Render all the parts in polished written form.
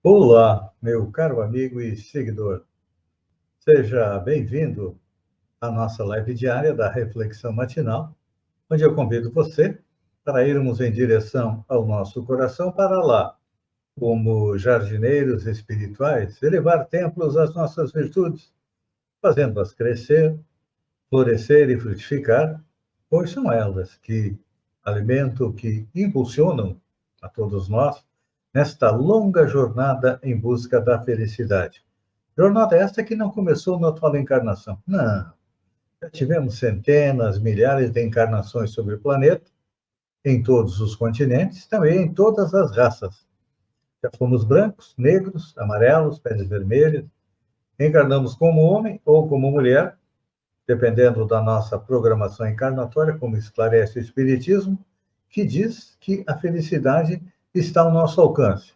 Olá, meu caro amigo e seguidor. Seja bem-vindo à nossa live diária da Reflexão Matinal, onde eu convido você para irmos em direção ao nosso coração para lá, como jardineiros espirituais, elevar templos às nossas virtudes, fazendo-as crescer, florescer e frutificar, pois são elas que alimentam, que impulsionam a todos nós nesta longa jornada em busca da felicidade. Jornada esta que não começou na atual encarnação. Não. Já tivemos centenas, milhares de encarnações sobre o planeta, em todos os continentes, também em todas as raças. Já fomos brancos, negros, amarelos, peles vermelhas, encarnamos como homem ou como mulher, dependendo da nossa programação encarnatória, como esclarece o Espiritismo, que diz que a felicidade está ao nosso alcance.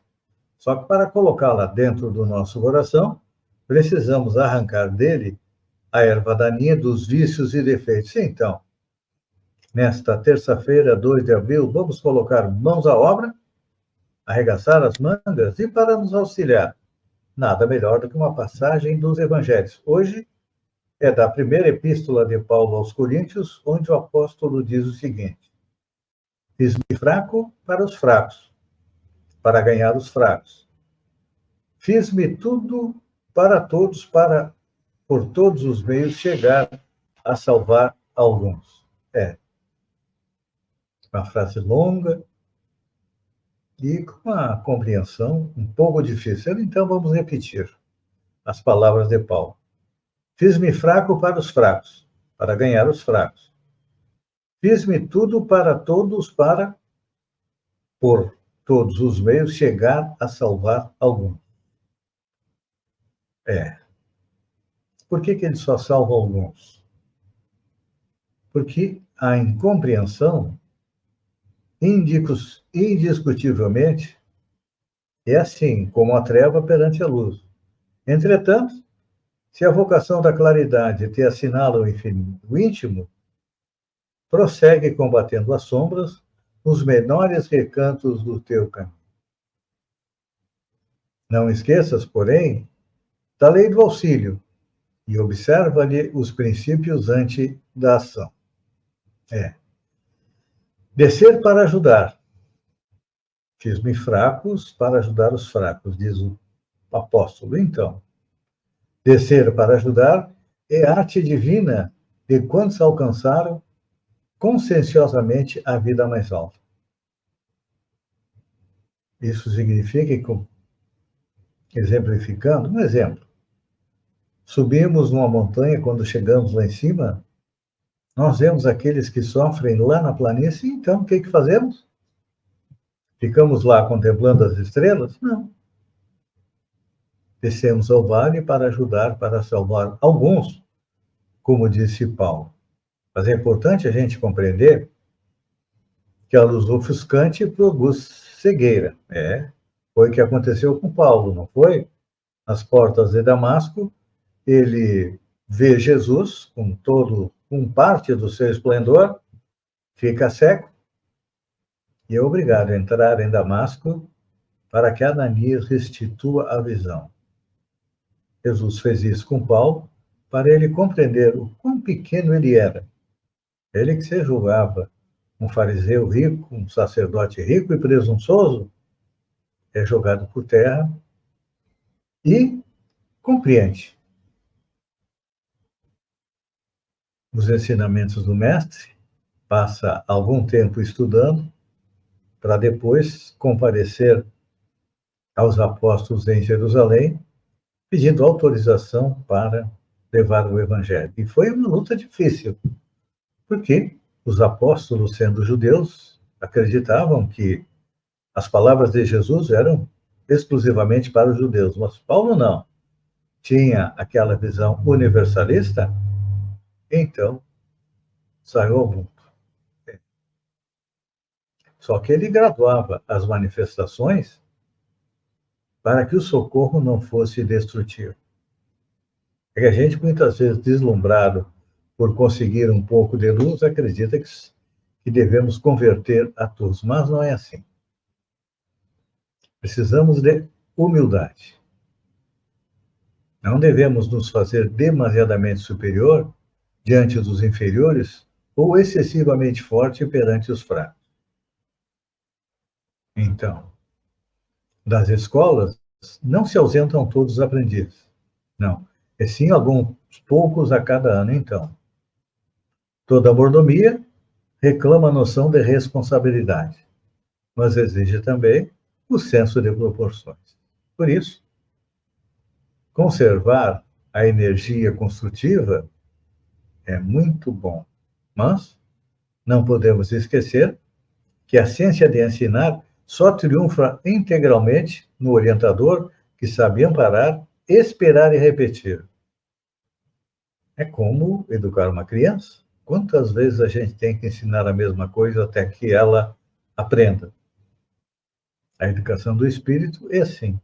Só que para colocá-la dentro do nosso coração, precisamos arrancar dele a erva daninha dos vícios e defeitos. Então, nesta terça-feira, 2 de abril, vamos colocar mãos à obra, arregaçar as mangas e para nos auxiliar. Nada melhor do que uma passagem dos evangelhos. Hoje é da primeira epístola de Paulo aos Coríntios, onde o apóstolo diz o seguinte: fiz-me fraco para os fracos, para ganhar os fracos. Fiz-me tudo para todos, para por todos os meios chegar a salvar alguns. É uma frase longa e com uma compreensão um pouco difícil. Então vamos repetir as palavras de Paulo. Fiz-me fraco para os fracos, para ganhar os fracos. Fiz-me tudo para todos, para por todos os meios chegar a salvar alguns. Por que ele só salva alguns? Porque a incompreensão, indiscutivelmente, é assim como a treva perante a luz. Entretanto, se a vocação da claridade te assinala o íntimo, prossegue combatendo as sombras nos menores recantos do teu caminho. Não esqueças, porém, da lei do auxílio e observa-lhe os princípios antes da ação. Descer para ajudar. Fiz-me fracos para ajudar os fracos, diz o apóstolo. Então, descer para ajudar é a arte divina de quantos alcançaram conscienciosamente a vida mais alta. Isso significa que, exemplificando, um exemplo, subimos numa montanha, quando chegamos lá em cima, nós vemos aqueles que sofrem lá na planície, então o que fazemos? Ficamos lá contemplando as estrelas? Não. Descemos ao vale para ajudar, para salvar alguns, como disse Paulo. Mas é importante a gente compreender que a luz ofuscante produz cegueira. Foi o que aconteceu com Paulo, não foi? Nas portas de Damasco, ele vê Jesus com parte do seu esplendor, fica cego e é obrigado a entrar em Damasco para que Ananias restitua a visão. Jesus fez isso com Paulo para ele compreender o quão pequeno ele era. Ele que se julgava um fariseu rico, um sacerdote rico e presunçoso, é jogado por terra e compreende os ensinamentos do mestre, passa algum tempo estudando, para depois comparecer aos apóstolos em Jerusalém, pedindo autorização para levar o evangelho. E foi uma luta difícil, porque os apóstolos, sendo judeus, acreditavam que as palavras de Jesus eram exclusivamente para os judeus, mas Paulo não. Tinha aquela visão universalista, então saiu ao mundo. Só que ele graduava as manifestações para que o socorro não fosse destrutivo. É que a gente, muitas vezes, deslumbrado por conseguir um pouco de luz, acredita que devemos converter a todos, mas não é assim. Precisamos de humildade. Não devemos nos fazer demasiadamente superior diante dos inferiores ou excessivamente forte perante os fracos. Então, das escolas não se ausentam todos os aprendizes. Não, é sim alguns poucos a cada ano, então. Toda mordomia reclama a noção de responsabilidade, mas exige também o senso de proporções. Por isso, conservar a energia construtiva é muito bom, mas não podemos esquecer que a ciência de ensinar só triunfa integralmente no orientador que sabe amparar, esperar e repetir. É como educar uma criança. Quantas vezes a gente tem que ensinar a mesma coisa até que ela aprenda? A educação do espírito é assim.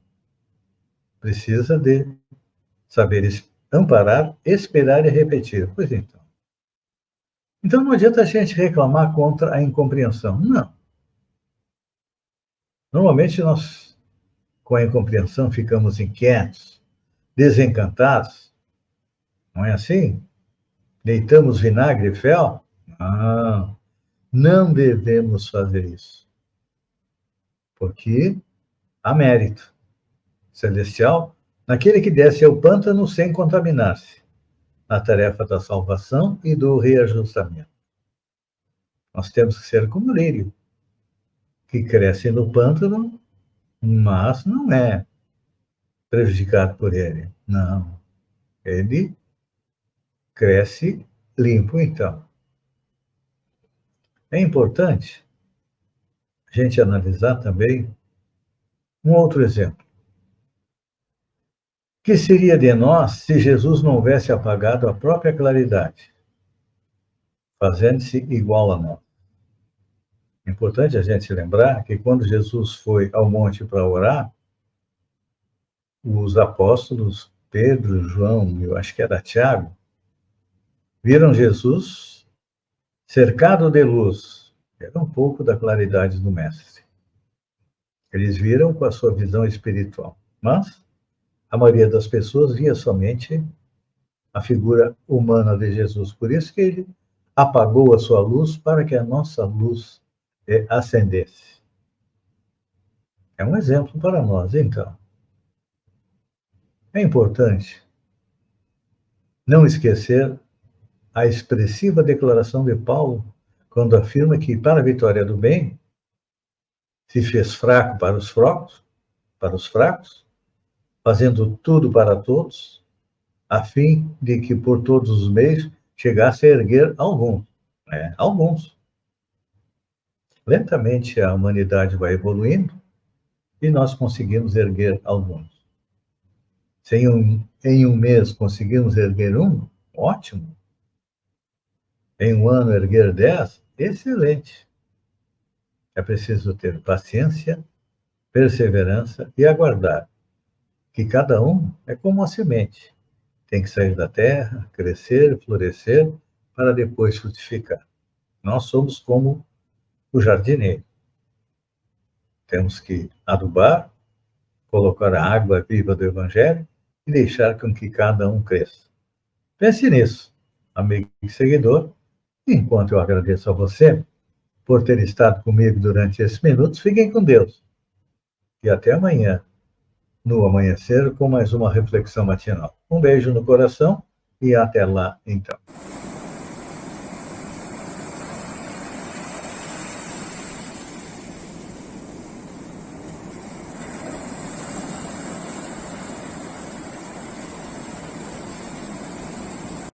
Precisa de saber amparar, esperar e repetir. Pois então. Então não adianta a gente reclamar contra a incompreensão. Não. Normalmente nós, com a incompreensão, ficamos inquietos, desencantados. Não é assim? Deitamos vinagre e fel? Não, não devemos fazer isso. Porque há mérito celestial naquele que desce ao pântano sem contaminar-se, na tarefa da salvação e do reajustamento. Nós temos que ser como o lírio, que cresce no pântano, mas não é prejudicado por ele. Não, ele cresce limpo, então. É importante a gente analisar também um outro exemplo. O que seria de nós se Jesus não houvesse apagado a própria claridade, fazendo-se igual a nós? É importante a gente lembrar que quando Jesus foi ao monte para orar, os apóstolos Pedro, João, eu acho que era Tiago, viram Jesus cercado de luz. Era um pouco da claridade do Mestre. Eles viram com a sua visão espiritual. Mas a maioria das pessoas via somente a figura humana de Jesus. Por isso que ele apagou a sua luz para que a nossa luz acendesse. É um exemplo para nós, então. É importante não esquecer a expressiva declaração de Paulo, quando afirma que, para a vitória do bem, se fez fraco para os fracos, fazendo tudo para todos, a fim de que por todos os meios chegasse a erguer alguns. Alguns. Lentamente a humanidade vai evoluindo e nós conseguimos erguer alguns. Se em um mês conseguimos erguer um, ótimo. Em um ano erguer 10, excelente. É preciso ter paciência, perseverança e aguardar, que cada um é como uma semente. Tem que sair da terra, crescer, florescer, para depois frutificar. Nós somos como o jardineiro. Temos que adubar, colocar a água viva do Evangelho e deixar com que cada um cresça. Pense nisso, amigo e seguidor. Enquanto eu agradeço a você por ter estado comigo durante esses minutos, fiquem com Deus. E até amanhã, no amanhecer, com mais uma reflexão matinal. Um beijo no coração e até lá, então.